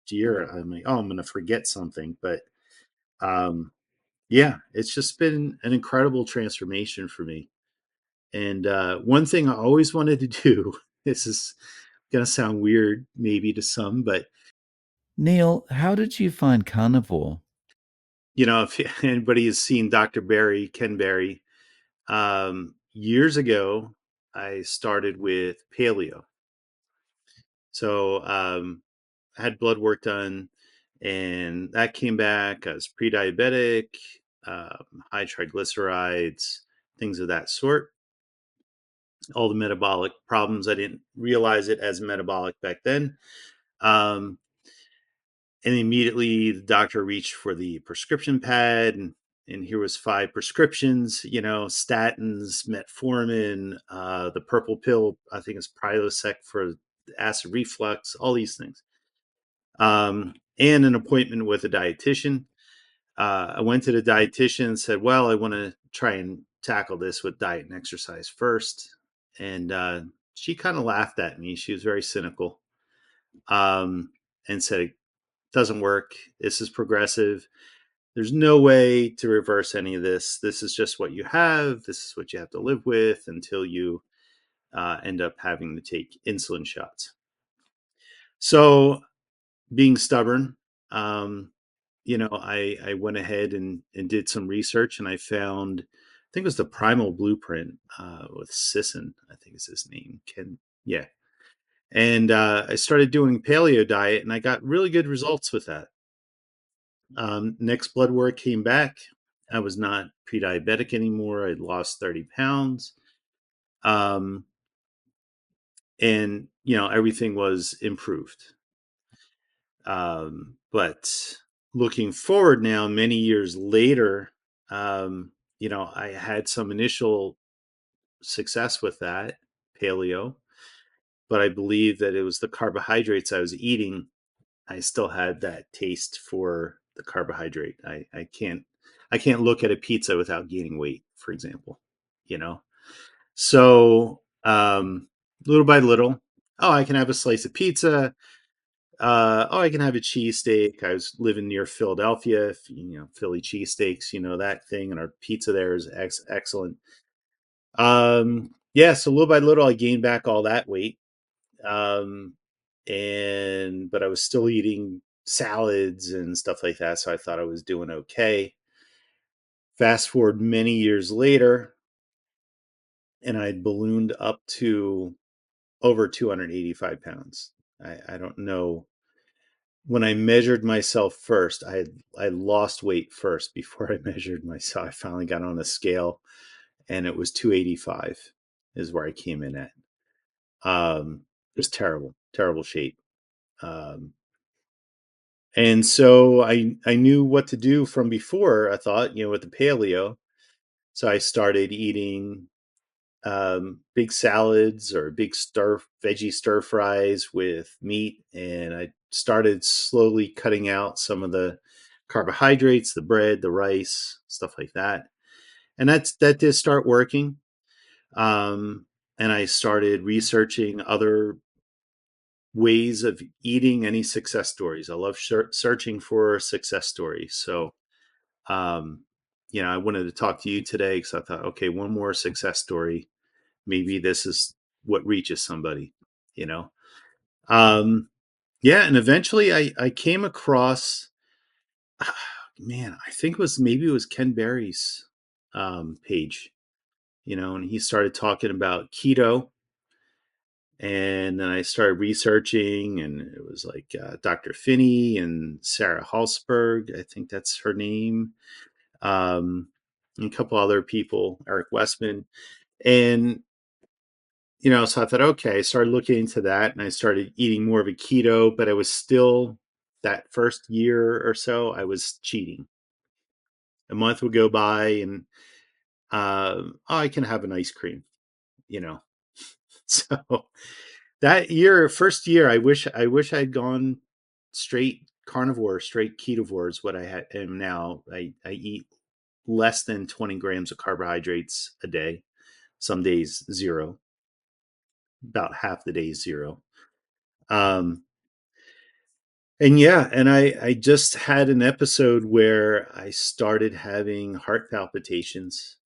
first year, I'm like, oh, I'm going to forget something. But um, yeah, it's just been an incredible transformation for me. And one thing I always wanted to do, this is going to sound weird maybe to some, but Neil, how did you find Carnivore? if anybody has seen Dr. Barry, Ken Barry, years ago, I started with paleo. So I had blood work done, and that came back. I was pre-diabetic, high triglycerides, things of that sort. All the metabolic problems. I didn't realize it as metabolic back then. Um, and immediately the doctor reached for the prescription pad, and here was 5 prescriptions, statins, metformin, the purple pill, I think it's Prilosec for acid reflux, all these things. And an appointment with a dietitian. I went to the dietitian and said, well, I want to try and tackle this with diet and exercise first. And she kind of laughed at me. She was very cynical, and said, it doesn't work. This is progressive. There's no way to reverse any of this. This is just what you have. This is what you have to live with until you end up having to take insulin shots. So, being stubborn, um, I went ahead and did some research, and I found, I think it was the Primal Blueprint with Sisson, I think is his name. Yeah. And I started doing paleo diet, and I got really good results with that. Next blood work came back. I was not pre-diabetic anymore. I'd lost 30 pounds. Um, and, everything was improved. But looking forward now, many years later, I had some initial success with that paleo, but I believe that it was the carbohydrates I was eating. I still had that taste for the carbohydrate. I can't look at a pizza without gaining weight, for example, you know? So, little by little, oh, I can have a slice of pizza. Oh, I can have a cheesesteak. I was living near Philadelphia, Philly cheesesteaks, that thing, and our pizza there is excellent. Yeah, so little by little, I gained back all that weight. Um, but I was still eating salads and stuff like that, so I thought I was doing okay. Fast forward many years later, and I'd ballooned up to over 285 pounds. I don't know, when I measured myself first, I lost weight first before I measured myself. I finally got on a scale, and it was 285 is where I came in at. It was terrible, terrible shape. Um, and so I knew what to do from before. I thought, with the paleo. So I started eating big salads or big veggie stir fries with meat, and I started slowly cutting out some of the carbohydrates, the bread, the rice, stuff like that. And that did start working. Um, and I started researching other ways of eating. Any success stories. I love searching for success stories. So, um, I wanted to talk to you today because I thought, okay, one more success story, maybe this is what reaches somebody, you know. um yeah, and eventually I came across, man, I think it was Ken Berry's page, and he started talking about keto, and then I started researching, and it was like Dr. Finney and Sarah Halsberg, I think that's her name, um and a couple other people, Eric Westman. And so I thought, okay, I started looking into that, and I started eating more of a keto, but I was still, that first year or so, I was cheating. A month would go by, and oh, I can have an ice cream, you know. So that year, first year, I wish I'd gone straight carnivore, straight ketovore is what am now. I eat less than 20 grams of carbohydrates a day. Some days zero, about half the days zero. Um, And yeah, and I just had an episode where I started having heart palpitations,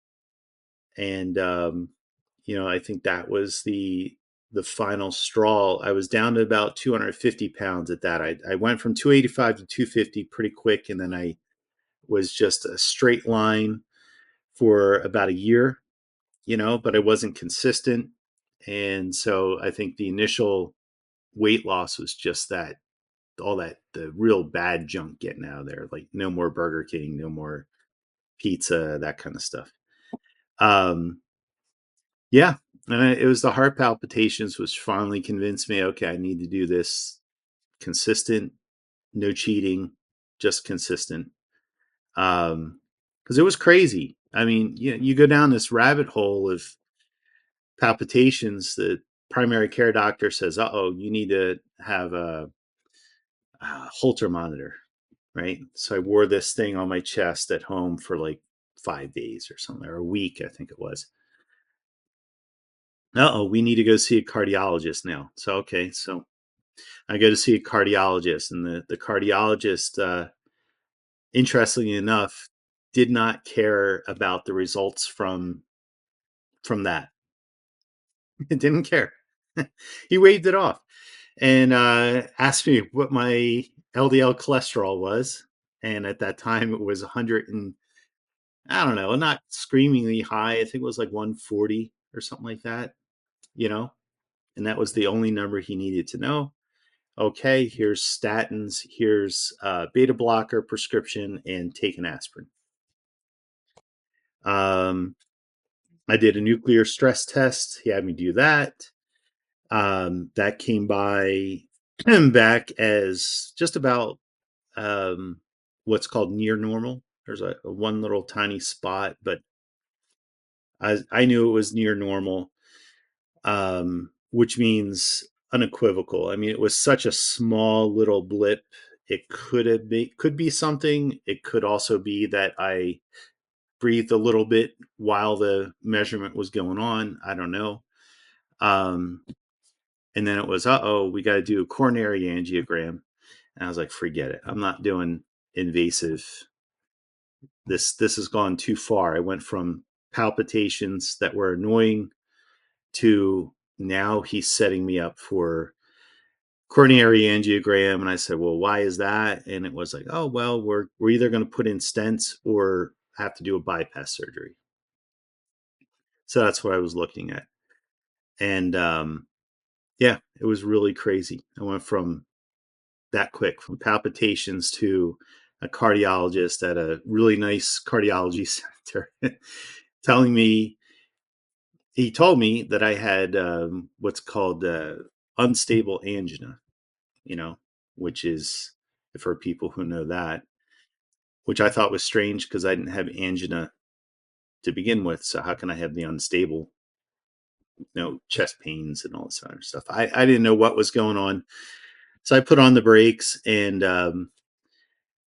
and I think that was the final straw. I was down to about 250 pounds at that. I went from 285 to 250 pretty quick, and then I was just a straight line for about a year, but I wasn't consistent. And so I think the initial weight loss was just that, all that, the real bad junk getting out of there, like no more Burger King, no more pizza, that kind of stuff. Um, yeah. It was the heart palpitations, which finally convinced me, okay, I need to do this consistent, no cheating, just consistent. Because it was crazy. I mean, you go down this rabbit hole of palpitations. The primary care doctor says, "Uh oh, you need to have a Holter monitor." Right. So I wore this thing on my chest at home for like 5 days or something, or a week, I think it was. Oh, we need to go see a cardiologist now. So, okay. So I go to see a cardiologist, and the cardiologist, interestingly enough, did not care about the results from that. It didn't care. He waved it off and asked me what my LDL cholesterol was. And at that time, it was 100 and, I don't know, not screamingly high. I think it was like 140 or something like that, you know, and that was the only number he needed to know. Okay, here's statins, here's beta blocker prescription, and take an aspirin. Um, I did a nuclear stress test. He had me do that. That came by back as just about um, what's called near normal. There's a one little tiny spot, but I knew it was near normal, which means unequivocal. I mean, it was such a small little blip. It could be something. It could also be that I breathed a little bit while the measurement was going on. I don't know. Um, and then it was, we got to do a coronary angiogram. And I was like, forget it. I'm not doing invasive. This has gone too far. I went from palpitations that were annoying to now he's setting me up for coronary angiogram. And I said, well, why is that? And it was like, oh, well, we're either going to put in stents or have to do a bypass surgery. So that's what I was looking at. And yeah, it was really crazy. I went from that quick, from palpitations to a cardiologist at a really nice cardiology center telling me, he told me that I had what's called unstable angina, you know, which is, for people who know that, which I thought was strange because I didn't have angina to begin with. So how can I have the unstable, chest pains and all this other stuff? I didn't know what was going on. So I put on the brakes and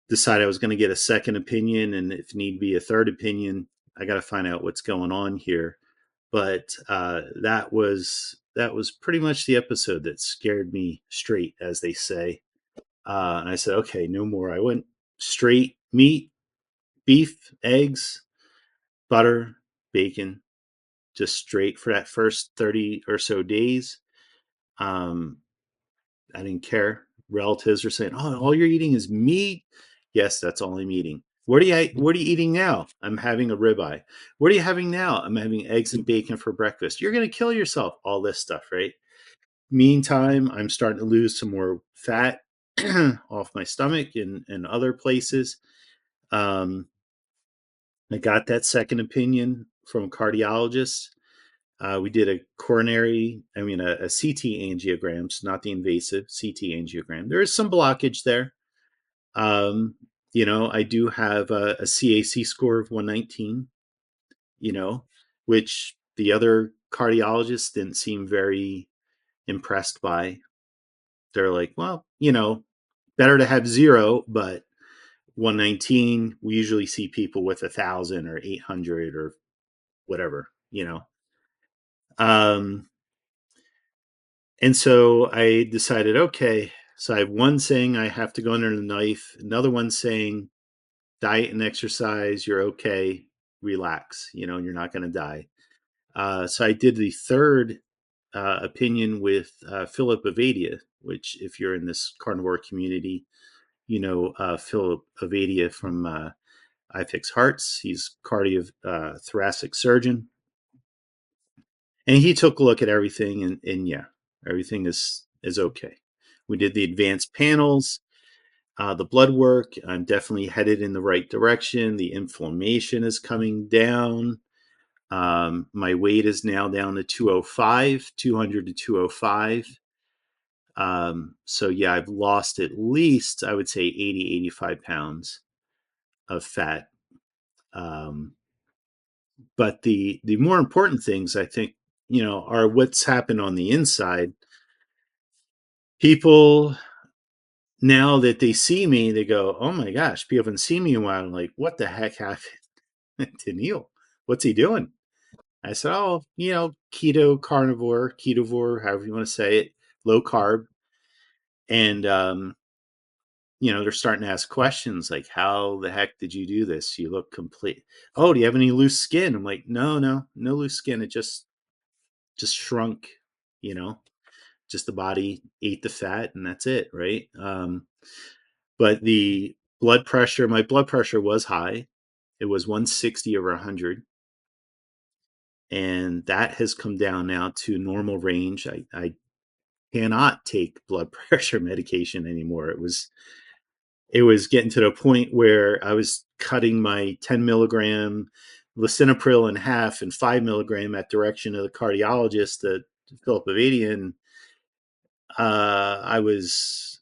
decided I was going to get a second opinion, and if need be, a third opinion. I got to find out what's going on here. But that was pretty much the episode that scared me straight, as they say. And I said, okay, no more. I went straight meat, beef, eggs, butter, bacon, just straight for that first 30 or so days. Um, I didn't care. Relatives are saying, "Oh, all you're eating is meat." Yes, that's all I'm eating. What are you eating now? I'm having a ribeye. What are you having now? I'm having eggs and bacon for breakfast. You're gonna kill yourself. All this stuff, right? Meantime, I'm starting to lose some more fat off my stomach and other places. Um, I got that second opinion from a cardiologist. We did a CT angiogram, so not the invasive CT angiogram. There is some blockage there. Um, I do have a CAC score of 119, which the other cardiologists didn't seem very impressed by. They're like, well, better to have zero, but 119, we usually see people with 1,000 or 800 or whatever. Um, And so I decided, okay, So I have one saying I have to go under the knife, another one saying diet and exercise, you're okay, relax, you're not going to die. So I did the third opinion with Philip Avadia, which, if you're in this carnivore community, Philip Avadia from I Fix Hearts. He's cardio thoracic surgeon, and he took a look at everything, and yeah, everything is okay. We did the advanced panels, the blood work. I'm definitely headed in the right direction. The inflammation is coming down. My weight is now down to 205, 200 to 205. So yeah, I've lost at least, I would say, 80, 85 pounds of fat. Um, but the more important things, I think, are what's happened on the inside. People, now that they see me, they go, "Oh my gosh, people haven't seen me in a while." I'm like, "What the heck happened to Neil? What's he doing?" I said, "Oh, keto, carnivore, ketovore, however you want to say it, low carb." And they're starting to ask questions like, "How the heck did you do this? You look complete. Oh, do you have any loose skin?" I'm like, "No, no, no loose skin. It just shrunk. You know, just the body ate the fat, and that's it, right?" But the blood pressure, my blood pressure was high. It was 160 over 100, and that has come down now to normal range. I cannot take blood pressure medication anymore. It was getting to the point where I was cutting my 10 milligram lisinopril in half and 5 milligram at direction of the cardiologist, Philip Avedian. I was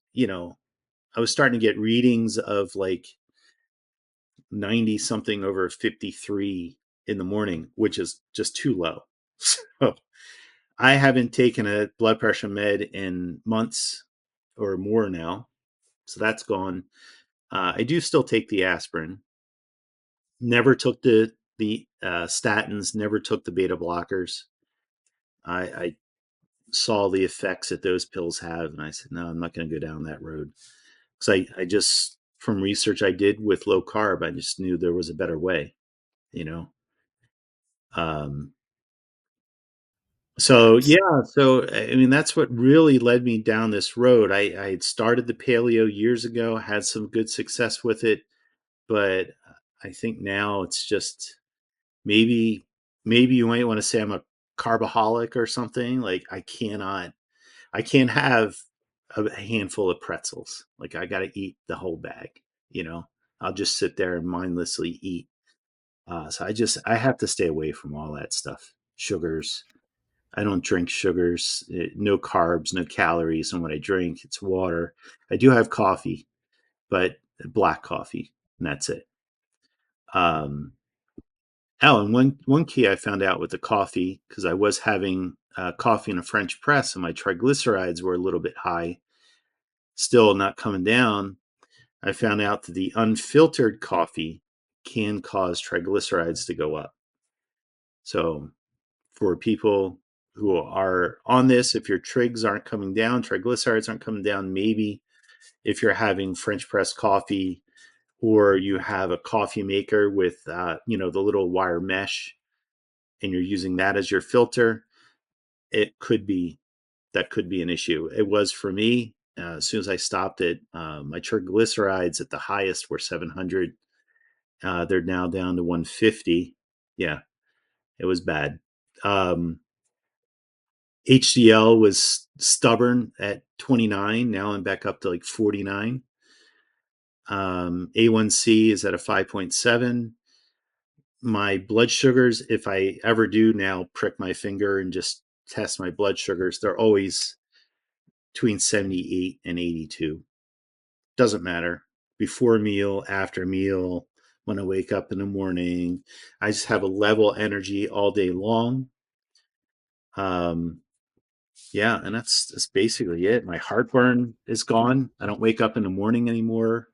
starting to get readings of like 90 something over 53 in the morning, which is just too low. So I haven't taken a blood pressure med in months or more now. So that's gone. I do still take the aspirin. Never took the statins. Never took the beta blockers. I saw the effects that those pills have, and I said, no, I'm not going to go down that road. Because I just, from research I did with low carb, I just knew there was a better way. You know. Um, so yeah, so I mean that's what really led me down this road. I had started the paleo years ago, had some good success with it, but I think now it's just maybe you might want to say I'm a carbaholic or something. Like I can't have a handful of pretzels. Like I got to eat the whole bag. You know, I'll just sit there and mindlessly eat. So I have to stay away from all that stuff. Sugars. I don't drink sugars. No carbs, no calories in what I drink. It's water. I do have coffee, but black coffee, and that's it. Um, and one key I found out with the coffee, because I was having coffee in a French press, and my triglycerides were a little bit high, still not coming down. I found out that the unfiltered coffee can cause triglycerides to go up. So for people who are on this, if your trigs aren't coming down, triglycerides aren't coming down, maybe if you're having French press coffee or you have a coffee maker with the little wire mesh and you're using that as your filter, it could be that could be an issue. It was for me. As soon as I stopped it, my triglycerides at the highest were 700. They're now down to 150. Yeah, it was bad. HDL was stubborn at 29. Now I'm back up to like 49. A1C is at a 5.7. My blood sugars, if I ever do now prick my finger and just test my blood sugars, they're always between 78 and 82. Doesn't matter. Before meal, after meal, when I wake up in the morning, I just have a level energy all day long. Um, yeah, and that's basically it. My heartburn is gone. I don't wake up in the morning anymore.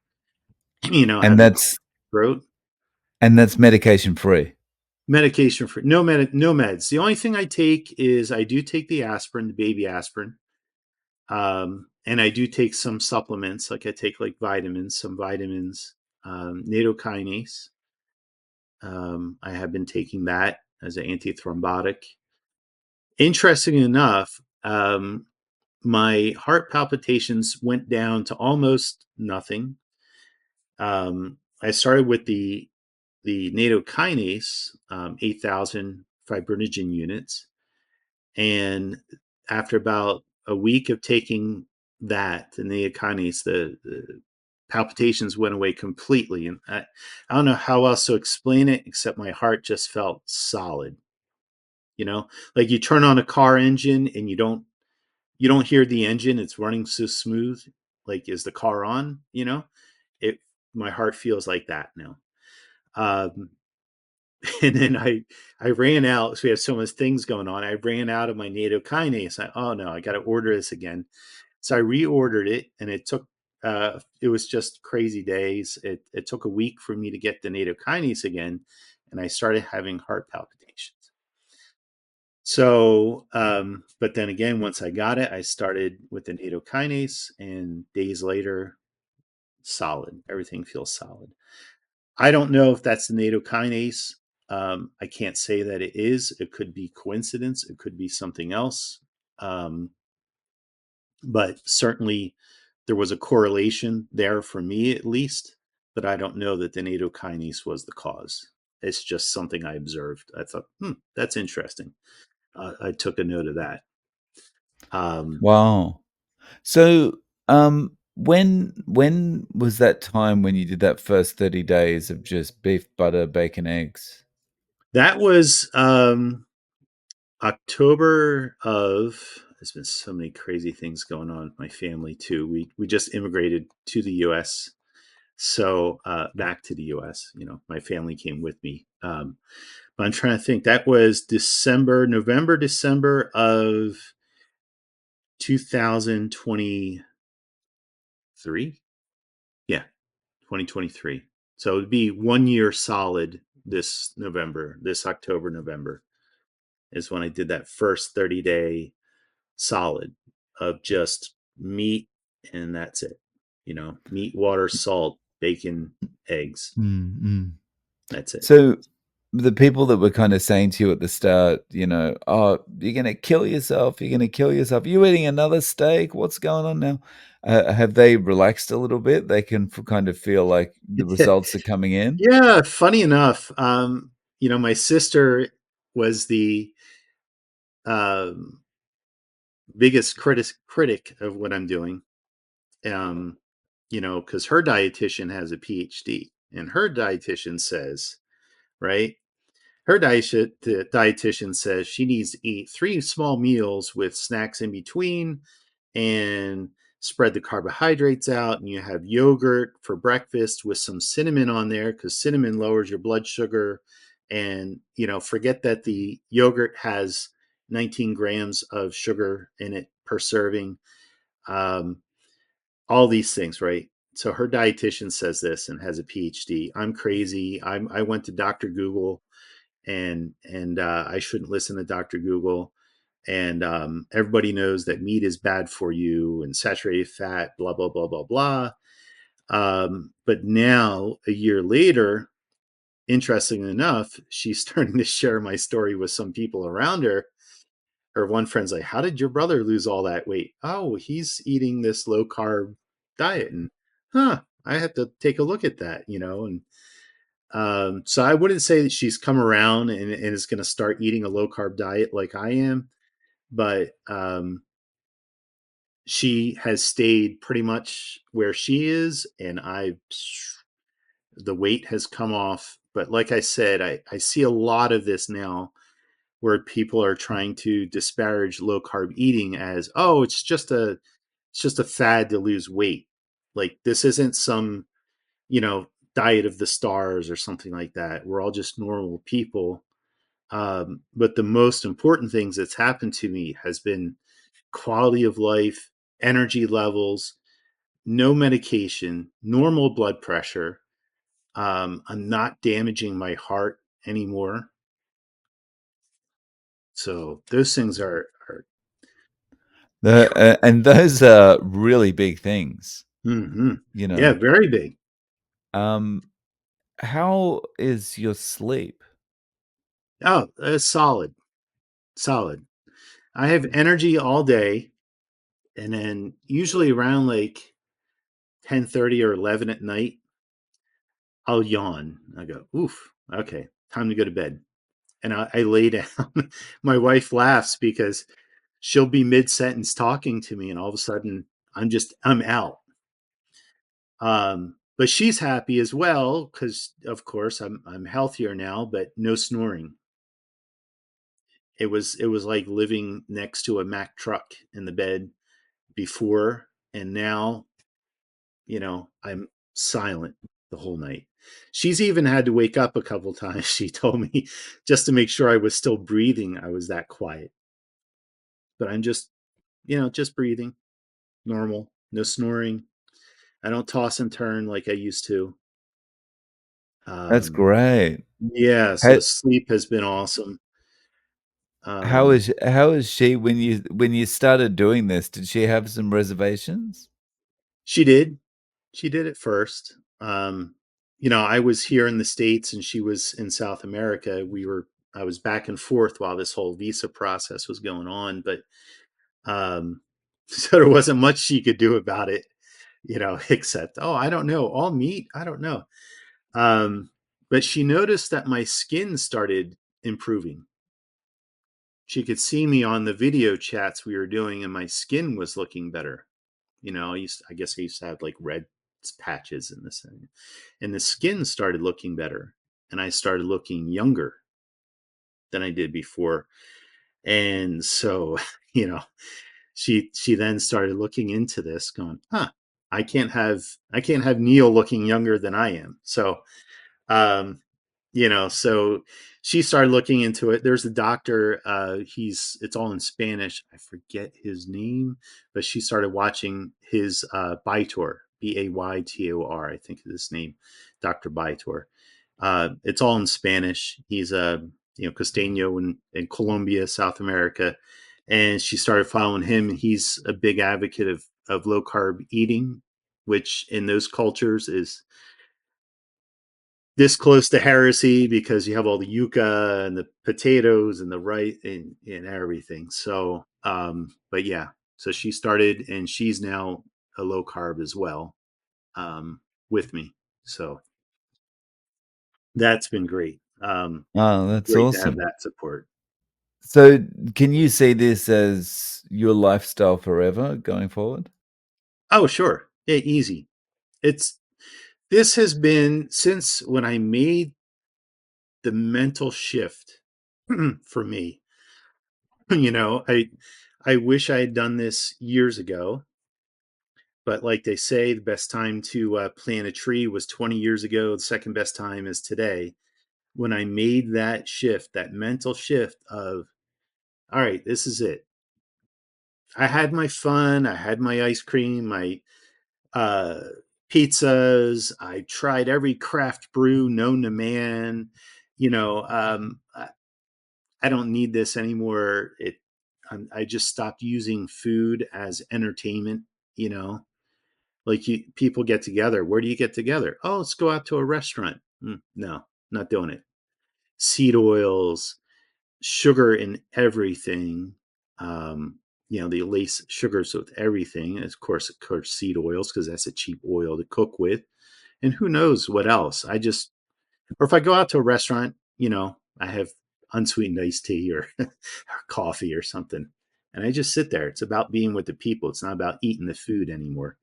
And Having that's throat medication free. medication for no meds. The only thing I take is I do take the aspirin, the baby aspirin. And I do take some supplements, like I take like vitamins, some vitamins, nattokinase. I have been taking that as an antithrombotic. Interesting enough, my heart palpitations went down to almost nothing. I started with the nattokinase, 8,000 fibrinogen units, and after about a week of taking that, the nattokinase, the palpitations went away completely. And I don't know how else to explain it except my heart just felt solid. You know, like you turn on a car engine and you don't hear the engine; it's running so smooth. Like, is the car on? It my heart feels like that now. Um, and then I ran out. So we have so much things going on. I ran out of my nattokinase. Oh no, I got to order this again. So I reordered it, and it was just crazy days. It took a week for me to get the nattokinase again, and I started having heart palpitations. So, but then again, once I got it, I started with the nattokinase, and days later, solid. Everything feels solid. I don't know if that's the nattokinase. I can't say that it is. It could be coincidence. It could be something else. Um, but certainly there was a correlation there for me at least. But I don't know that the nattokinase was the cause. It's just something I observed. I thought, that's interesting. I took a note of that. Um, Wow. So, when was that time when you did that first 30 days of just beef, butter, bacon, eggs? that was October of. There's been so many crazy things going on with my family too. We just immigrated to the U.S. So back to the U.S. My family came with me. But I'm trying to think. That was November, December of 2023. Yeah, 2023. So it'd be 1 year solid this October, November is when I did that first 30-day solid of just meat, and that's it. Meat, water, salt, bacon, eggs. Mm. That's it. So the people that were kind of saying to you at the start, "Oh, you're gonna kill yourself. You're gonna kill yourself. You eating another steak? What's going on now?" Have they relaxed a little bit? They can kind of feel like the results are coming in. Yeah, funny enough, my sister was the um, biggest critic of what I'm doing. Um, because her dietitian has a PhD, and her dietitian says, right, the dietitian says she needs to eat 3 small meals with snacks in between, and spread the carbohydrates out. And you have yogurt for breakfast with some cinnamon on there because cinnamon lowers your blood sugar. And forget that the yogurt has 19 grams of sugar in it per serving. Um, all these things, right? So her dietitian says this and has a PhD. I'm crazy. I went to Dr. Google, and I shouldn't listen to Dr. Google. And everybody knows that meat is bad for you and saturated fat, blah blah blah blah blah. But now, a year later, interestingly enough, she's starting to share my story with some people around her. Her one friend's like, "How did your brother lose all that weight?" "Oh, he's eating this low carb diet." And I have to take a look at that. And so I wouldn't say that she's come around and is going to start eating a low carb diet like I am, but she has stayed pretty much where she is, and the weight has come off. But like I said, I see a lot of this now where people are trying to disparage low carb eating as, oh, it's just a fad to lose weight. Like, this isn't some, you know, diet of the stars or something like that. We're all just normal people. But the most important things that's happened to me has been quality of life, energy levels, no medication, normal blood pressure. I'm not damaging my heart anymore. So those things are And those are really big things, Hmm. you Yeah, know. very big. Um, how is your sleep? Oh, solid, solid. I have energy all day, and then usually around like 10:30 or 11 at night, I'll yawn. I go, oof, okay, time to go to bed. And I lay down. My wife laughs because she'll be mid sentence talking to me, and all of a sudden I'm out. But she's happy as well because, of course, I'm healthier now, but no snoring. It was like living next to a Mack truck in the bed before, and now I'm silent the whole night. She's even had to wake up a couple times. She told me just to make sure I was still breathing. I was that quiet, but I'm just breathing, normal, no snoring. I don't toss and turn like I used to. That's Um, great. yeah, so How sleep has been awesome. how Um, is she when you started doing this, did she have some reservations? she did, she did at first. I was here in the States and she was in South America. I was back and forth while this whole visa process was going on, but so there wasn't much she could do about it, except, oh, I don't know, all meat, I don't know. But she noticed that my skin started improving. She could see me on the video chats we were doing, and my skin was looking better. I guess I used to have like red patches in this thing, and the skin started looking better, and I started looking younger than I did before. And so, you know, she then started looking into this, going, "Huh, I can't have Neil looking younger than I am." So um, so she started looking into it. There's a doctor, it's all in Spanish. I forget his name, but she started watching his Bytor, Baytor, I think is his name, Dr. Bytor. It's all in Spanish. He's Costeño in Colombia, South America. And she started following him. He's a big advocate of low carb eating, which in those cultures is this close to heresy because you have all the yuca and the potatoes and the rice and everything. So, but yeah, so she started and she's now a low carb as well, with me. So that's been great. Oh, that's Great to have awesome. that support. So, can you see this as your lifestyle forever going forward? Oh, sure. Yeah, easy. It's, this has been since when I made the mental shift for me. I wish I had done this years ago. But like they say, the best time to plant a tree was 20 years ago. The second best time is today. When I made that shift, that mental shift of, all right, this is it. I had my fun. I had my ice cream, my uh, pizzas. I tried every craft brew known to man. I don't need this anymore. I just stopped using food as entertainment. You know, Like people get together. Where do you get together? Oh, let's go out to a restaurant. No, not doing it. Seed oils, sugar in everything. Um, they lace sugars with everything. And of course, seed oils because that's a cheap oil to cook with. And who knows what else? Or if I go out to a restaurant, I have unsweetened iced tea or coffee or something, and I just sit there. It's about being with the people. It's not about eating the food anymore.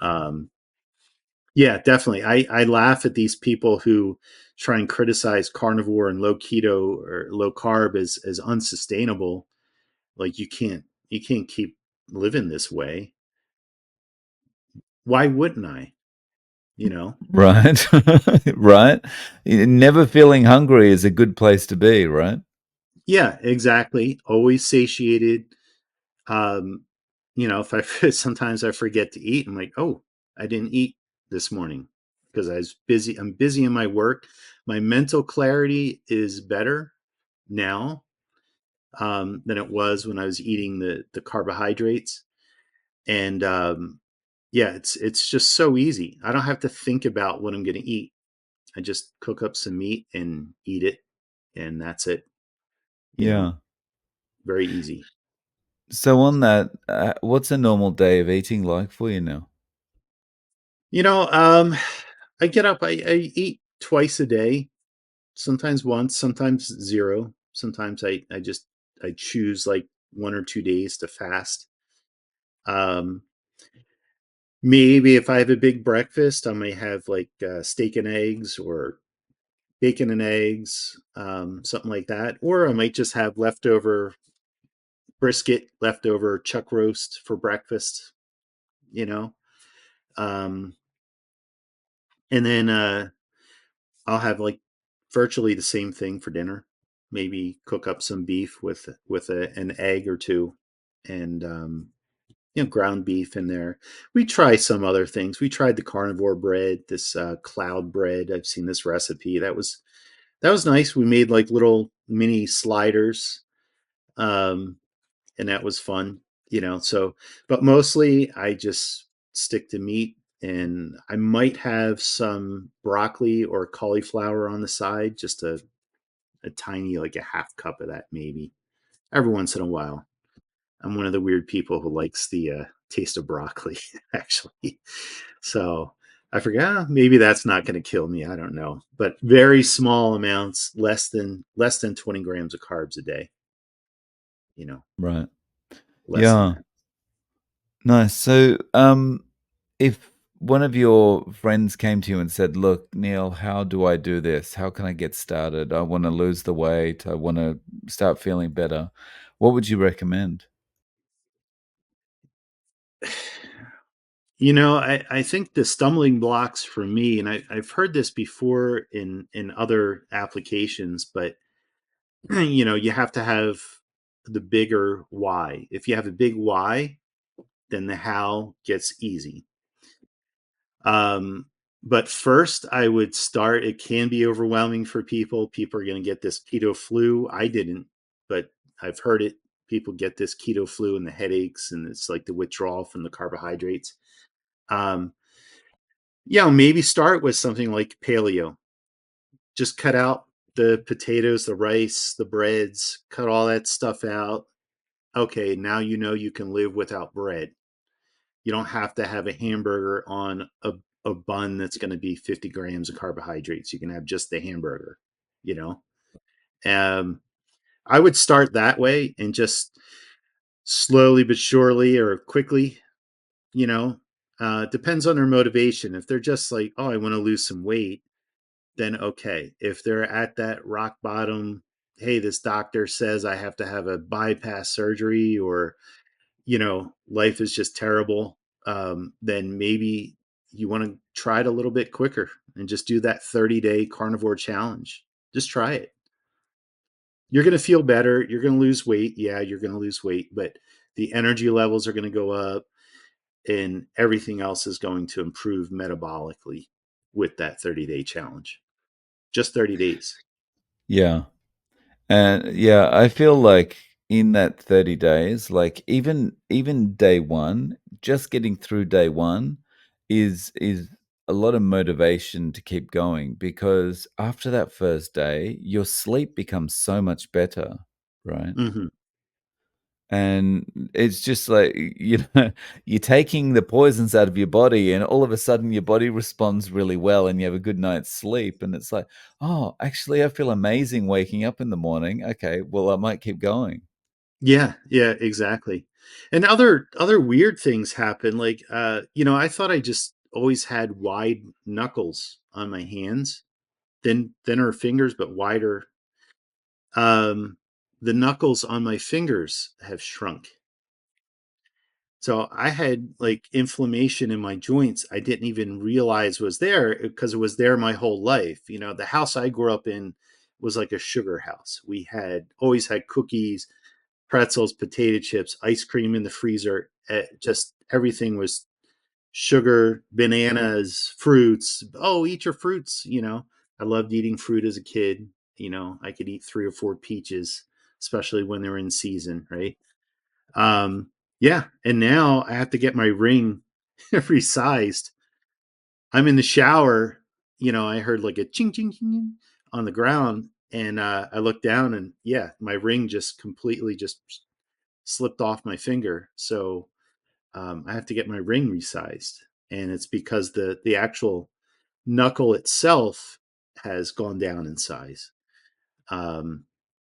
Um, Yeah, definitely. I laugh at these people who try and criticize carnivore and low keto or low carb as unsustainable. Like you can't keep living this way. Why wouldn't I? You know? Right. Right. Never feeling hungry is a good place to be, right? Yeah, exactly. Always satiated. Um, if I sometimes I forget to eat, I'm like, oh, I didn't eat this morning because I was busy. I'm busy in my work. My mental clarity is better now. than it was when I was eating the carbohydrates. And yeah, it's just so easy. I don't have to think about what I'm going to eat. I just cook up some meat and eat it, and that's it. You know, Yeah. very easy. So on that, what's a normal day of eating like for you now? You know, I get up. I eat twice a day. Sometimes once, sometimes zero. Sometimes I just I choose like 1 or 2 days to fast. Um, Maybe if I have a big breakfast, I may have like steak and eggs or bacon and eggs, something like that. Or I might just have leftover brisket, leftover chuck roast for breakfast, you know. Um, and then I'll have like virtually the same thing for dinner. Maybe cook up some beef with an egg or two, and ground beef in there. We try some other things. We tried the carnivore bread, this cloud bread. I've seen this recipe. That was nice. We made like little mini sliders, um, and that was fun. So but mostly I just stick to meat, and I might have some broccoli or cauliflower on the side, just a tiny, like a half cup of that maybe every once in a while. I'm one of the weird people who likes the taste of broccoli, actually. So I forgot, maybe that's not going to kill me. I don't know, but very small amounts, less than 20 grams of carbs a day. You know, Right. less than Yeah. that. Nice. So, if one of your friends came to you and said, "Look, Neil, how do I do this? How can I get started? I want to lose the weight. I want to start feeling better." What would you recommend? I think the stumbling blocks for me, and I've heard this before in other applications, but you have to have the bigger why. If you have a big why, then the how gets easy. Um, but first, I would start. It can be overwhelming for people. People are going to get this keto flu. I didn't, but I've heard it. People get this keto flu and the headaches, and it's like the withdrawal from the carbohydrates. Um, maybe start with something like paleo. Just cut out the potatoes, the rice, the breads, cut all that stuff out. Okay, now you can live without bread. You don't have to have a hamburger on a bun that's going to be 50 grams of carbohydrates. You can have just the hamburger, you know? Um, I would start that way and just slowly but surely or quickly, you know, depends on their motivation. If they're just like, oh, I want to lose some weight, then okay. If they're at that rock bottom, hey, this doctor says I have to have a bypass surgery, or life is just terrible, then maybe you want to try it a little bit quicker and just do that 30-day carnivore challenge. Just try it. You're going to feel better. You're going to lose weight. Yeah, you're going to lose weight, but the energy levels are going to go up, and everything else is going to improve metabolically with that 30-day challenge. Just 30 days. Yeah. And yeah, I feel like in that 30 days, like even day 1, just getting through day 1 is a lot of motivation to keep going because after that first day, your sleep becomes so much better, right? Hmm. And it's just like, you're taking the poisons out of your body, and all of a sudden your body responds really well, and you have a good night's sleep. And it's like, oh, actually, I feel amazing waking up in the morning. Okay, well, I might keep going. Yeah, yeah, exactly. And other weird things happen. Like, I thought I just always had wide knuckles on my hands, thinner fingers, but wider. The knuckles on my fingers have shrunk. So I had like inflammation in my joints. I didn't even realize was there because it was there my whole life. The house I grew up in was like a sugar house. We had always had cookies, pretzels, potato chips, ice cream in the freezer. Just everything was sugar, bananas, fruits. Oh, eat your fruits. I loved eating fruit as a kid. I could eat 3 or 4 peaches especially when they're in season, right? Um, yeah, and now I have to get my ring resized. I'm in the shower, I heard like a ching ching ching on the ground, and I looked down, and yeah, my ring just completely just slipped off my finger. So I have to get my ring resized, and it's because the actual knuckle itself has gone down in size. Um,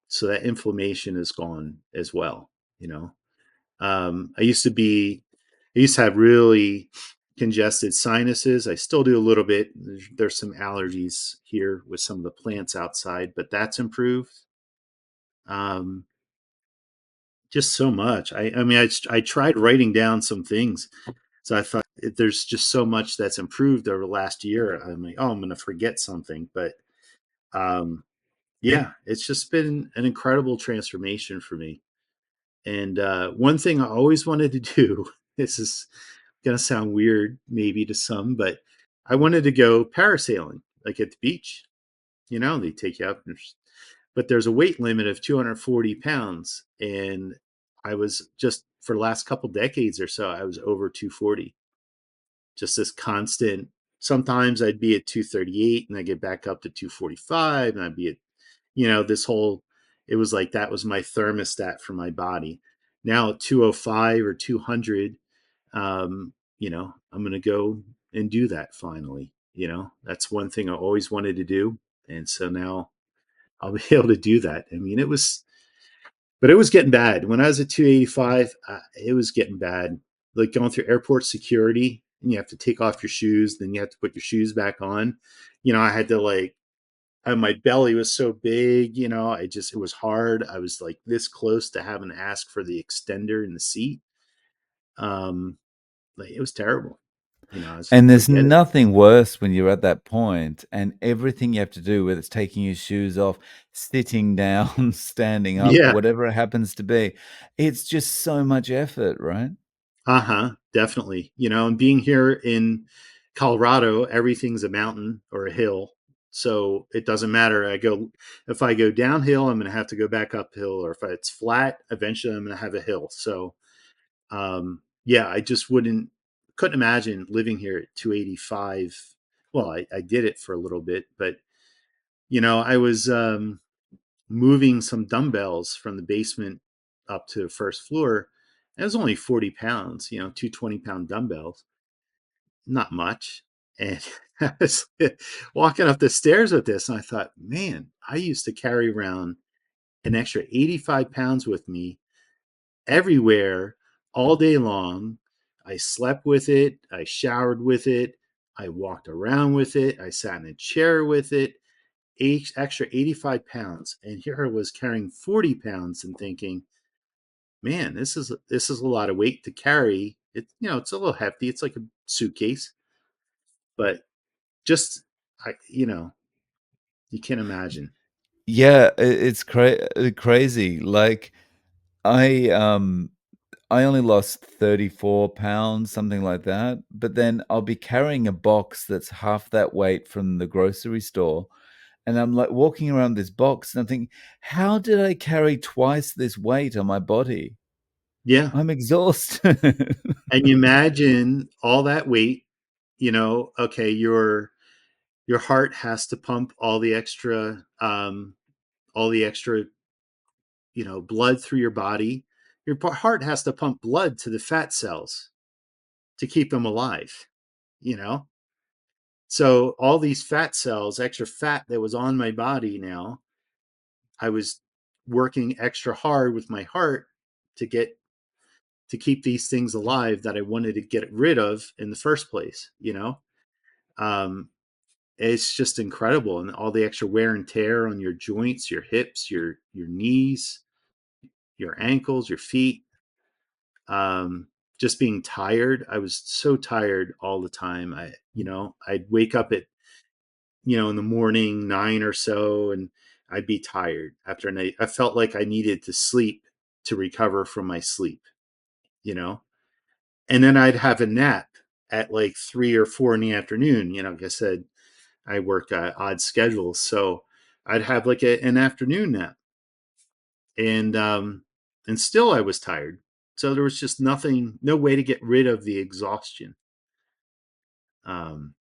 so that inflammation is gone as well. You know, I used to be, I used to have really congested sinuses. I still do a little bit. There's some allergies here with some of the plants outside, but that's improved. Um, just so much. I mean, I tried writing down some things. So I thought there's just so much that's improved over the last year. I'm like, oh, I'm going to forget something. But um, yeah, it's just been an incredible transformation for me. And one thing I always wanted to do, this is going to sound weird maybe to some, but I wanted to go parasailing, like at the beach. They take you up, but there's a weight limit of 240 pounds. And I was just, for the last couple decades or so, I was over 240. Just this constant. Sometimes I'd be at 238 and I get back up to 245, and I'd be at, this whole, it was like that was my thermostat for my body. Now at 205 or 200, I'm going to go and do that finally. That's one thing I always wanted to do. And so now I'll be able to do that. I mean, but it was getting bad. When I was at 285, it was getting bad. Like going through airport security, and you have to take off your shoes, then you have to put your shoes back on. I had to like, my belly was so big, it was hard. I was like this close to having to ask for the extender in the seat. Um, like it was terrible. I was And there's forget it. nothing worse when you're at that point and everything you have to do, whether it's taking your shoes off, sitting down, standing up, Yeah. whatever it happens to be, it's just so much effort, right? Uh-huh, definitely. And being here in Colorado, everything's a mountain or a hill. So it doesn't matter. If I go downhill, I'm going to have to go back uphill, or if it's flat, eventually I'm going to have a hill. So, yeah, I just couldn't imagine living here at 285. Well, I did it for a little bit, but, I was, moving some dumbbells from the basement up to the first floor. It was only 40 pounds, two 20-pound dumbbells, not much. And I was walking up the stairs with this, and I thought, man, I used to carry around an extra 85 pounds with me everywhere all day long. I slept with it, I showered with it, I walked around with it, I sat in a chair with it, extra 85 pounds. And here I was carrying 40 pounds and thinking, man, this is a lot of weight to carry. It's a little hefty. It's like a suitcase, but just you can't imagine. Yeah, it's crazy. Like I um I only lost 34 pounds, something like that, but then I'll be carrying a box that's half that weight from the grocery store, and I'm, like, walking around this box, and I'm thinking, "How did I carry twice this weight on my body? Yeah. I'm exhausted." And you imagine all that weight, okay, your heart has to pump all the extra, blood through your body. Your heart has to pump blood to the fat cells to keep them alive, you know? So all these fat cells, extra fat that was on my body now, I was working extra hard with my heart to get to keep these things alive that I wanted to get rid of in the first place. Um, it's just incredible, and all the extra wear and tear on your joints, your hips, your knees, your ankles, your feet. Just being tired. I was so tired all the time. I'd wake up at in the morning 9 or so, and I'd be tired after a night. I felt like I needed to sleep to recover from my sleep, you know, and then I'd have a nap at like 3 or 4 in the afternoon. Like I said, I work odd schedules, so I'd have like an afternoon nap, and um, and still I was tired. So there was just nothing, no way to get rid of the exhaustion. Um,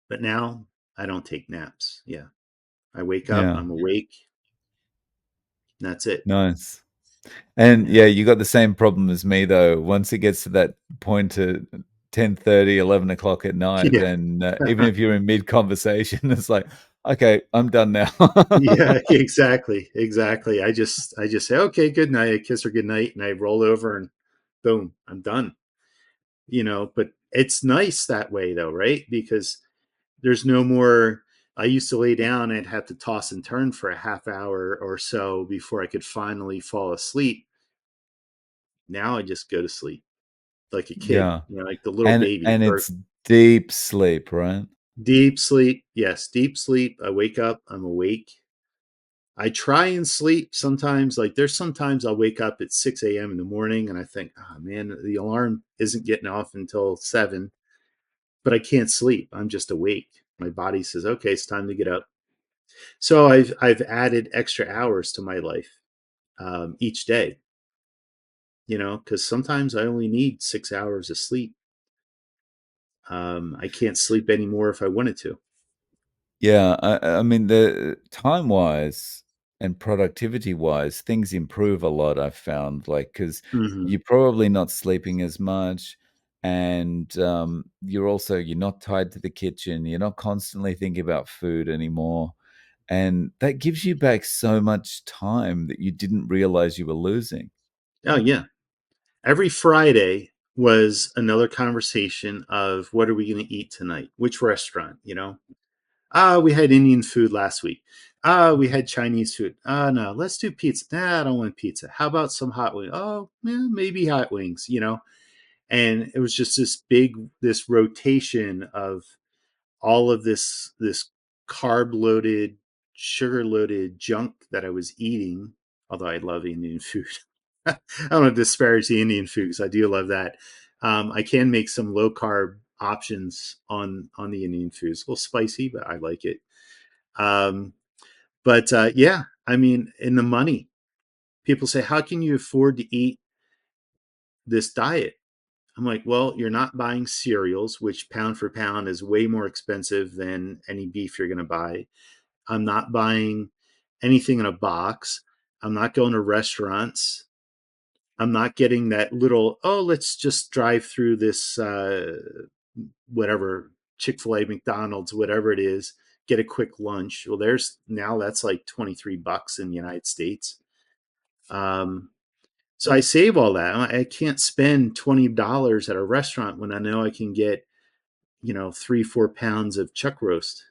but now I don't take naps. Yeah, I wake up, Yeah. I'm awake, and that's it. Nice. And Yeah, yeah, you got the same problem as me though. Once it gets to that point to 10:30, 11 o'clock at night, yeah, then even if you're in mid conversation, it's like, okay, I'm done now. yeah. Exactly, exactly. I just say okay, good night. I kiss her good night, and I roll over, and boom, I'm done. But it's nice that way though, right? Because there's no more. I used to lay down and have to toss and turn for a half hour or so before I could finally fall asleep. Now I just go to sleep like a kid, Yeah. like the little And baby, and or it's deep sleep, right? deep sleep. Yes, deep sleep. I wake up, I'm awake. I try and sleep sometimes. Like there's sometimes I'll wake up at 6 a.m. in the morning and I think, oh man, the alarm isn't getting off until 7, but I can't sleep. I'm just awake. My body says, okay, it's time to get up. So I've added extra hours to my life each day, because sometimes I only need 6 hours of sleep. I can't sleep anymore if I wanted to. Yeah, I mean, the time-wise and productivity-wise, things improve a lot, I've found, like because 'cause Hmm. you're probably not sleeping as much, and, you're not tied to the kitchen, you're not constantly thinking about food anymore, and that gives you back so much time that you didn't realize you were losing. Oh yeah, every Friday was another conversation of what are we going to eat tonight? Which restaurant? We had Indian food last week. We had Chinese food. No, let's do pizza. Nah, I don't want pizza. How about some hot wings? Oh, yeah, maybe hot wings. And it was just this rotation of all of this carb loaded, sugar loaded junk that I was eating. Although I love Indian food, I don't want to disparage the Indian food because I do love that. I can make some low carb options on the Indian food. It's a little spicy, but I like it. Um, but yeah, I mean, in the money, people say, "How can you afford to eat this diet?" I'm like, well, you're not buying cereals, which pound for pound is way more expensive than any beef you're going to buy. I'm not buying anything in a box. I'm not going to restaurants. I'm not getting that little, oh, let's just drive through this, whatever, Chick-fil-A, McDonald's, whatever it is, get a quick lunch. Well, that's like $23 in the United States. Um, so I save all that. I can't spend $20 at a restaurant when I know I can get 3-4 pounds of chuck roast.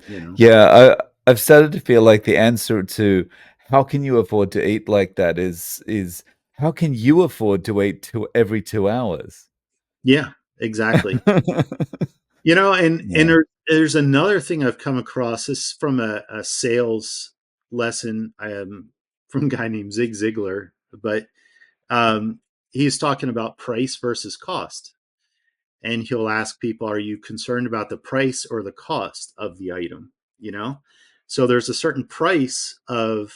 You know, Yeah, I've started to feel like the answer to how can you afford to eat like that is how can you afford to eat every 2 hours? yeah, exactly. And Yeah. there's another thing I've come across. This is from a sales lesson from a guy named Zig Ziglar, but um, he's talking about price versus cost. And he'll ask people, are you concerned about the price or the cost of the item? You know? So there's a certain price of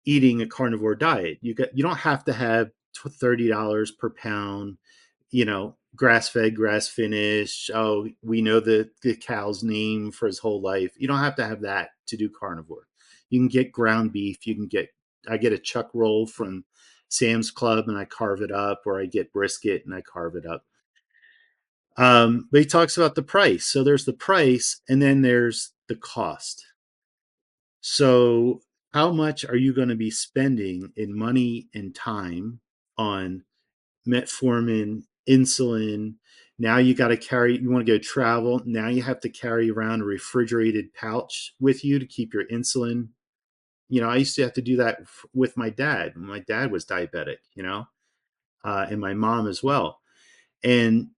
eating a carnivore diet. You don't have to have $30 per pound, grass fed, grass finished. Oh, we know the cow's name for his whole life. You don't have to have that to do carnivore. You can get ground beef. I get a chuck roll from Sam's Club and I carve it up, or I get brisket and I carve it up. But he talks about the price. So there's the price, and then there's the cost. So, how much are you going to be spending in money and time on metformin, insulin? Now you want to go travel. Now you have to carry around a refrigerated pouch with you to keep your insulin. I used to have to do that with my dad. My dad was diabetic, and my mom as well. And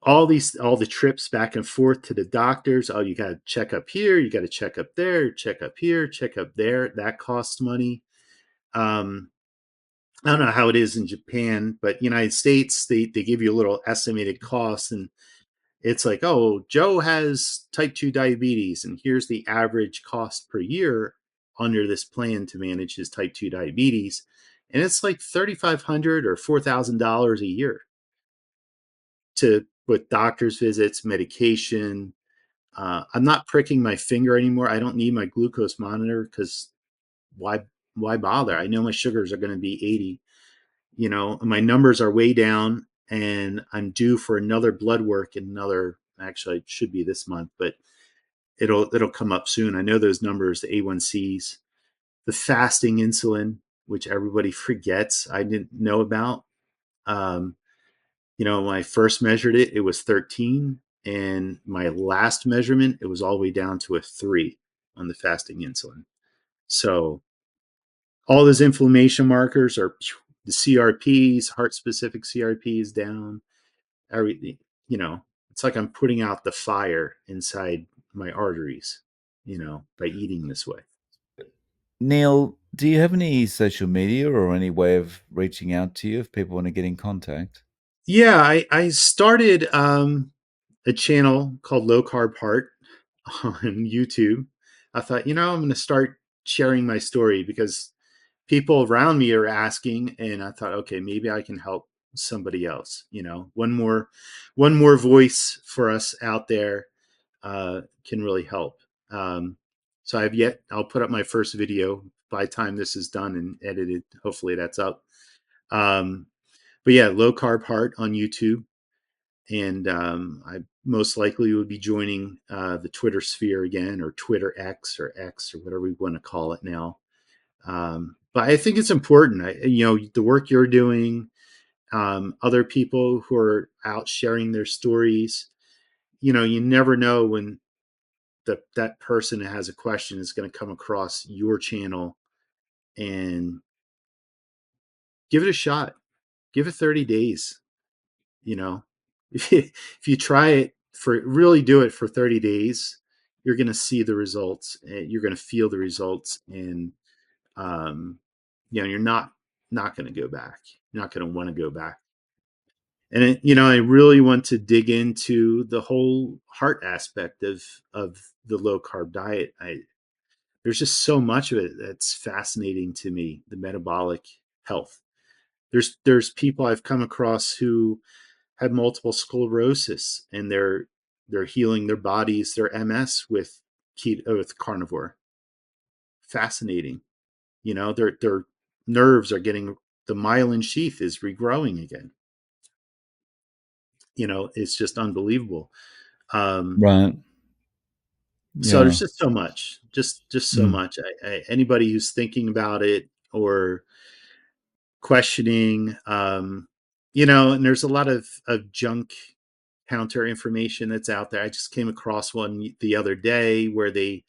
all the trips back and forth to the doctors. Oh, you got to check up here, you got to check up there, check up here, check up there. That costs money. Um, I don't know how it is in Japan, but United States, they give you a little estimated cost, and it's like, oh, Joe has type 2 diabetes, and here's the average cost per year under this plan to manage his type 2 diabetes. And it's like $3,500 or $4,000 a year to with doctor's visits, medication. I'm not pricking my finger anymore. I don't need my glucose monitor because why why bother? I know my sugars are going to be 80. My numbers are way down, and I'm due for another blood work in another. Actually, it should be this month, but it'll come up soon. I know those numbers, the A1Cs, the fasting insulin, which everybody forgets. I didn't know about. Um, when I first measured it, it was 13, and my last measurement, it was all the way down to a 3 on the fasting insulin. So all those inflammation markers are the CRPs, heart specific CRPs down. Everything, it's like I'm putting out the fire inside my arteries, by eating this way. Neil, do you have any social media or any way of reaching out to you if people want to get in contact? Yeah, I started a channel called Low Carb Heart on YouTube. I thought, I'm going to start sharing my story because people around me are asking, and I thought, okay, maybe I can help somebody else. One more voice for us out there can really help. Um, so I'll put up my first video by the time this is done and edited. Hopefully that's up. Um, but yeah, Low Carb Heart on YouTube, and I most likely would be joining the Twitter sphere again, or Twitter X, or whatever we want to call it now. But I think it's important. The work you're doing, other people who are out sharing their stories. You never know when that person that has a question is going to come across your channel, and give it a shot. Give it 30 days. You know, if you try it really do it for 30 days, you're going to see the results. You're going to feel the results, and um, you're not going to go back. You're not going to want to go back. And I really want to dig into the whole heart aspect of the low carb diet. There's just so much of it that's fascinating to me. The metabolic health. There's people I've come across who had multiple sclerosis, and they're healing their bodies, their MS with carnivore. Fascinating. Their nerves are getting, the myelin sheath is regrowing again. It's just unbelievable. Um, Right. so Yeah. there's just so much, just so Mm. much. Anybody who's thinking about it or questioning, and there's a lot of junk counter information that's out there. I just came across one the other day where they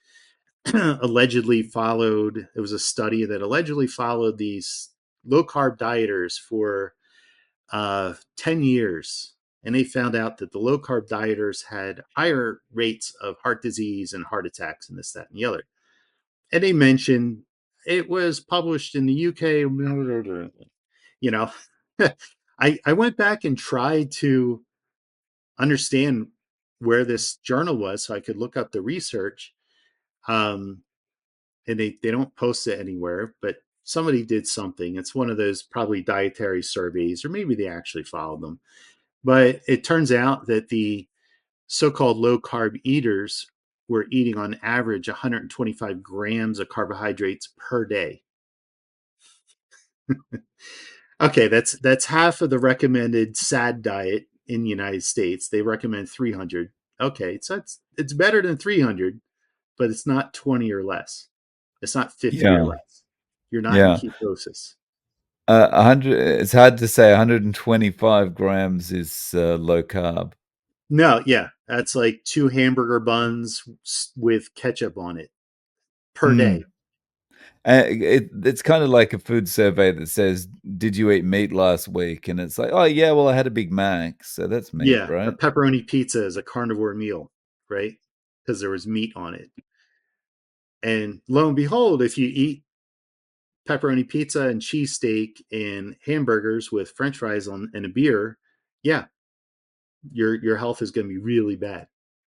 allegedly followed, it was a study that allegedly followed these low carb dieters for 10 years. And they found out that the low carb dieters had higher rates of heart disease and heart attacks and this, that, and the other. And they mentioned it was published in the UK. You know, I went back and tried to understand where this journal was so I could look up the research. Um, and they don't post it anywhere, but somebody did something. It's one of those probably dietary surveys, or maybe they actually followed them. But it turns out that the so-called low carb eaters were eating on average 125 grams of carbohydrates per day. Okay, that's half of the recommended SAD diet in the United States. They recommend 300. Okay, so it's better than 300, but it's not 20 or less. It's not 50 or Yeah. less. You're not in Yeah. ketosis. 100, it's hard to say 125 grams is low carb. No, yeah, that's like 2 hamburger buns with ketchup on it per Mm. day. It's kind of like a food survey that says, "Did you eat meat last week?" And it's like, "Oh yeah, well I had a Big Mac, so that's meat, Yeah, a right?" pepperoni pizza is a carnivore meal, right? Because there was meat on it. And lo and behold, if you eat pepperoni pizza and cheesesteak and hamburgers with French fries on and a beer, yeah, your health is going to be really bad.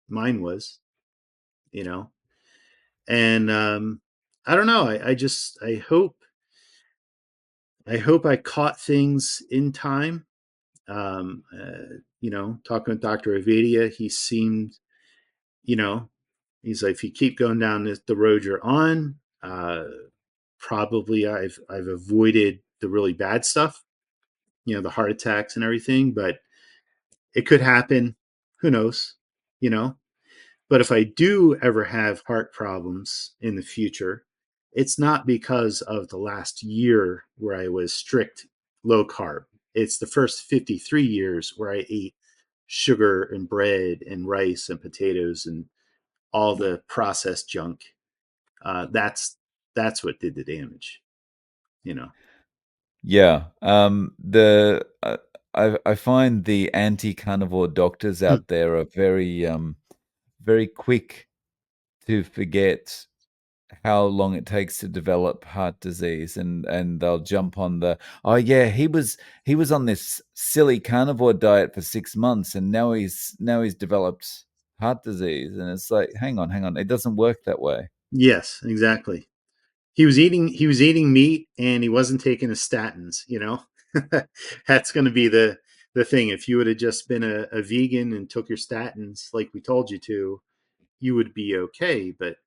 Mine was, you know, and I don't know. I hope I caught things in time. Talking with Dr. Avadia, he seemed, you know, he's like, if you keep going down the road you're on, probably I've avoided the really bad stuff, the heart attacks and everything, but it could happen. Who knows? You know, But if I do ever have heart problems in the future, it's not because of the last year where I was strict low carb. It's the first 53 years where I ate sugar and bread and rice and potatoes and all the processed junk. That's what did the damage, you know. Yeah. I find the anti-carnivore doctors Hmm. out there are very quick to forget how long it takes to develop heart disease, and they'll jump on the, oh yeah, he was on this silly carnivore diet for 6 months and now he's developed heart disease, and it's like, hang on, it doesn't work that way. Yes, exactly. He was eating meat and he wasn't taking his statins. That's going to be the thing. If you would have just been a vegan and took your statins like we told you to, you would be okay. But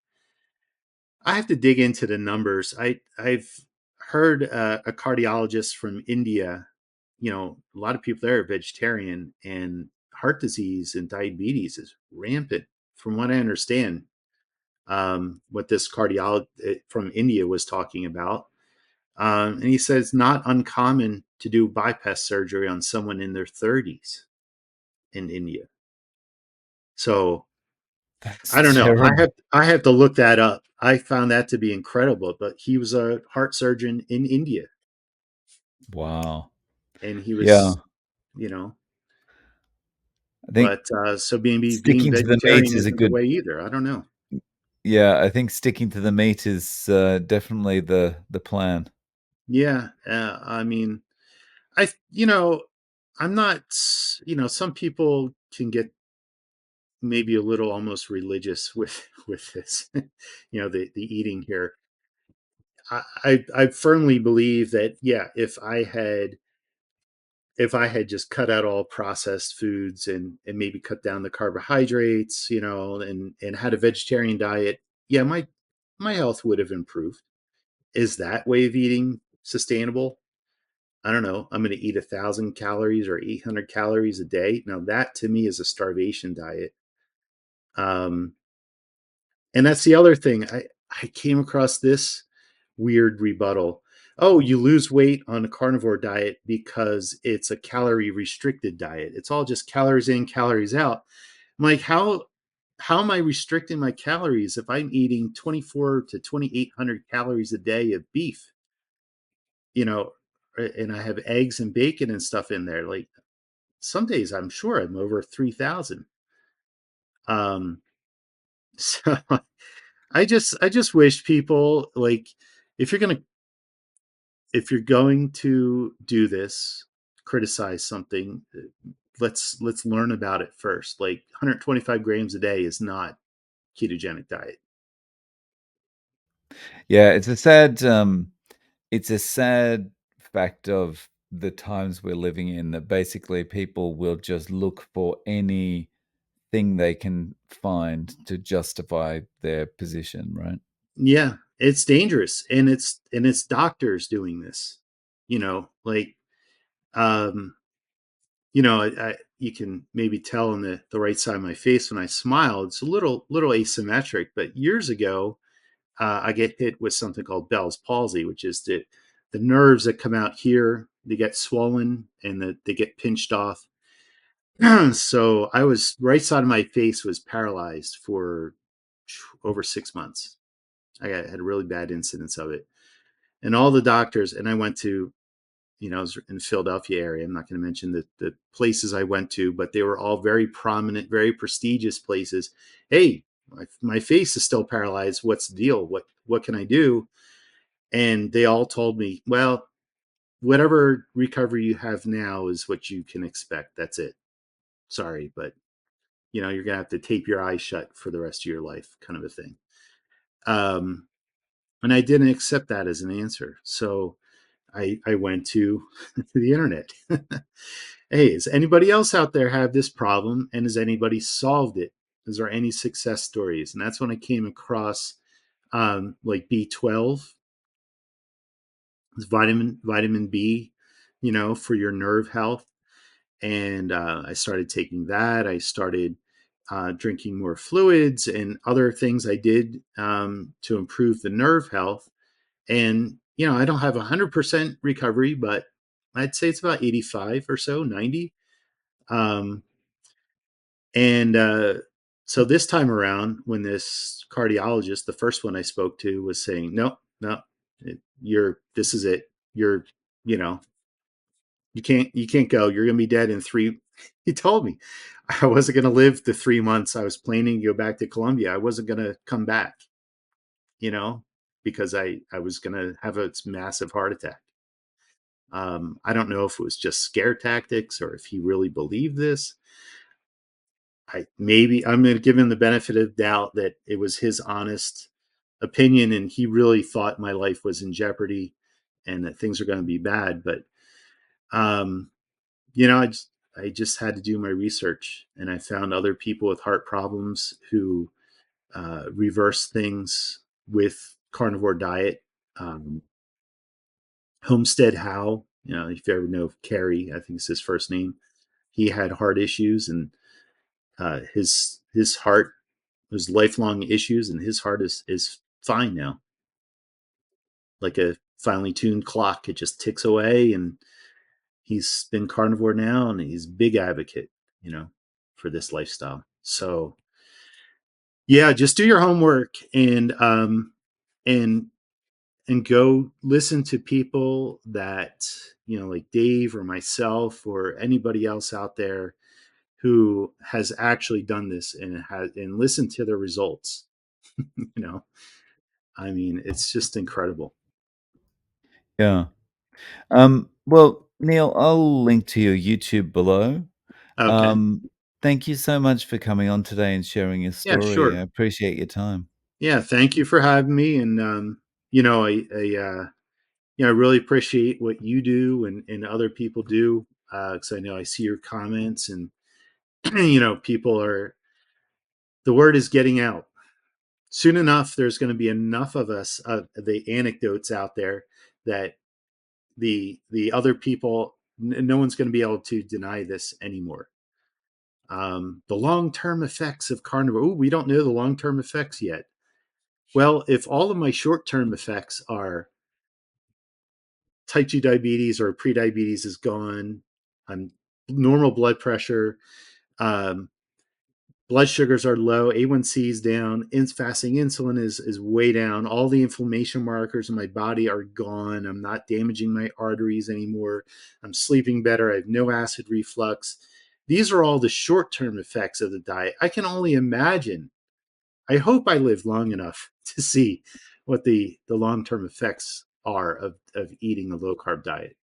I have to dig into the numbers. I've heard a cardiologist from India. A lot of people there are vegetarian, and heart disease and diabetes is rampant, from what I understand. What this cardiologist from India was talking about. And he says it's not uncommon to do bypass surgery on someone in their 30s in India. So That's I don't know. I terrible. have I have to look that up. I found that to be incredible. But he was a heart surgeon in India, Wow. and he Yeah. was, you know. I think But so being sticking to the meat vegetarian is a isn't the good, way either. I don't know. yeah, I think sticking to the meat is definitely the plan. Yeah, I mean, I I'm not. Some people can get maybe a little almost religious with this, the eating here. I firmly believe that, yeah, if I had just cut out all processed foods and maybe cut down the carbohydrates, and had a vegetarian diet, yeah, my health would have improved. Is that way of eating sustainable? I don't know. I'm going to eat 1,000 calories or 800 calories a day. Now that to me is a starvation diet. Um, And that's the other thing. I came across this weird rebuttal. Oh, you lose weight on a carnivore diet because it's a calorie restricted diet. It's all just calories in, calories out. I'm like, how am I restricting my calories if I'm eating 24 to 2,800 calories a day of beef? You know, and I have eggs and bacon and stuff in there. Like some days, I'm sure I'm over 3,000. Um, so I just wish people, like, if you're gonna if you're going to do this, criticize something, let's learn about it first. Like 125 grams a day is not ketogenic diet. Yeah, it's a sad fact of the times we're living in, that basically people will just look for anything they can find to justify their position, right? Yeah, it's dangerous, and it's doctors doing this. Like, um, you can maybe tell on the right side of my face when I smile. It's a little asymmetric, but years ago, I get hit with something called Bell's palsy, which is the nerves that come out here, they get swollen and they get pinched off. So I was right side of my face was paralyzed for over 6 months. Had a really bad incidence of it, and all the doctors. And I went to, I was in the Philadelphia area. I'm not going to mention the places I went to, but they were all very prominent, very prestigious places. Hey, my face is still paralyzed. What's the deal? What can I do? And they all told me, well, whatever recovery you have now is what you can expect. That's it. Sorry, but you're gonna have to tape your eyes shut for the rest of your life, kind of a thing. Um, And I didn't accept that as an answer. So I went to the internet. Hey, does anybody else out there have this problem? And has anybody solved it? Is there any success stories? And that's when I came across like B12, vitamin B, for your nerve health. And I started taking that. I started drinking more fluids and other things I did to improve the nerve health. And I don't have 100% recovery, but I'd say it's about 85 or so, 90. Um, and so this time around, when this cardiologist, the first one I spoke to, was saying, no, no, this is it. You're, you know, you can't go. You're going to be dead in three. He told me I wasn't going to live the 3 months I was planning to go back to Colombia. I wasn't going to come back, you know, because I was going to have a massive heart attack. I don't know if it was just scare tactics or if he really believed this. I'm going to give him the benefit of doubt that it was his honest opinion and he really thought my life was in jeopardy and that things are going to be bad. But um, I just had to do my research and I found other people with heart problems who reverse things with carnivore diet. Um, Homestead Howe, if you ever know Carrie, I think it's his first name. He had heart issues and his heart was lifelong issues, and his heart is fine now, like a finely tuned clock. It just ticks away, and he's been carnivore now, and he's a big advocate, for this lifestyle. So yeah, just do your homework and and go listen to people that like Dave or myself or anybody else out there who has actually done this and listen to the results. you know I mean, it's just incredible. Yeah. Well, Neil, I'll link to your YouTube below. Okay. Um, Thank you so much for coming on today and sharing your Yeah, story. I sure. appreciate your time. Yeah, thank you for having me. And I really appreciate what you do and other people do, because I know I see your comments, and people are the word is getting out. Soon enough, there's going to be enough of us, the anecdotes out there, that the other people, no one's going to be able to deny this anymore. The long term effects of carnivore. Ooh, we don't know the long term effects yet. Well, if all of my short term effects are type 2 diabetes or prediabetes is gone, I'm normal blood pressure, um, blood sugars are low, A1C is down, fasting insulin is way down, all the inflammation markers in my body are gone, I'm not damaging my arteries anymore, I'm sleeping better, I have no acid reflux. These are all the short term effects of the diet. I can only imagine. I hope I live long enough to see what the long term effects are of eating a low carb diet.